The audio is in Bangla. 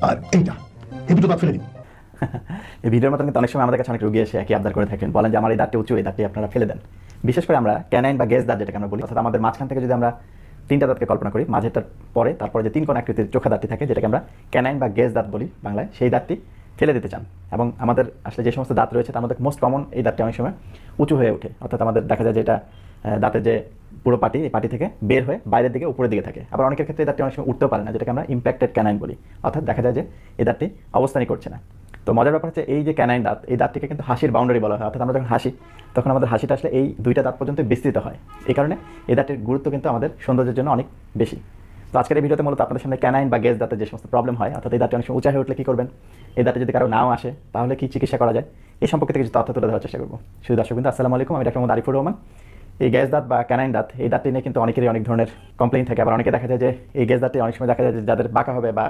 আর এইটা, এই দুটো দাঁত ফেলে দিন। এই ভিডিওর মতন কিন্তু অনেক সময় আমাদের কাছে অনেক রোগী এসে একই আবদার করে থাকেন, বলেন যে আমার এই দাঁতটি উঁচু, এই দাঁতটি আপনারা ফেলে দেন। বিশেষ করে আমরা ক্যানাইন বা গেজ দাঁত যেটাকে আমরা বলি, অর্থাৎ আমাদের মাঝখান থেকে যদি আমরা তিনটা দাঁতকে কল্পনা করি, মাঝেরটার পরে তারপরে যে তিন কোণ আকৃতির চোখা দাঁতটি থাকে যেটাকে আমরা ক্যানাইন বা গেজ দাঁত বলি বাংলায়, সেই দাঁতটি ফেলে দিতে চান। এবং আমাদের আসলে যে সমস্ত দাঁত রয়েছে তার মধ্যে মোস্ট কমন এই দাঁতটি অনেক সময় উঁচু হয়ে ওঠে, অর্থাৎ আমাদের দেখা যায় যে এটা দাঁতের যে পুরো পাটি, এই পাটি থেকে বের হয়ে বাইরের দিকে উপরের দিকে থাকে। আবার অনেকের ক্ষেত্রে এই দাঁতটি অনেক সময় উঠতেও পারে না, যেটাকে আমরা ইম্প্যাক্টেড ক্যানাইন বলি, অর্থাৎ দেখা যায় যে এই দাঁতটি অবস্থানই করছে না। তো মজার ব্যাপার হচ্ছে এই যে ক্যানাইন দাঁত, এই দাঁতটিকে কিন্তু হাসির বাউন্ডারি বলা হয়, অর্থাৎ আমরা যখন হাসি তখন আমাদের হাসিটা আসলে এই দুইটা দাঁত পর্যন্ত বিস্তৃত হয়। এই কারণে এই দাঁতের গুরুত্ব কিন্তু আমাদের সৌন্দর্যের জন্য অনেক বেশি। তো আজকের এই ভিডিওতে মূলত আপনাদের সামনে ক্যানাইন বা গেজ দাঁতের যে সমস্ত প্রবলেম হয়, অর্থাৎ এই দাঁতটি অনেক সময় উঁচা হয়ে উঠলে কী করবেন, এই দাঁতে যদি কারো নাও আসে তাহলে কি চিকিৎসা করা যায়, এই সম্পর্কে কিছু তথ্য তুলে ধরার চেষ্টা করবো। শুধু দর্শক বিন্দু, আসসালামু আলাইকুম, আমি ডাক্তার মোহাম্মদ আরিফুর রহমান। এই গ্যাস দাঁত বা ক্যানাইন দাঁত, এই দাঁতটি নিয়ে কিন্তু অনেকেরই অনেক ধরনের কমপ্লেইন থাকে। আবার অনেকে দেখা যায় যে এই গ্যাস দাঁতটি অনেক সময় দেখা যায় যে যাদের বাঁকা হবে বা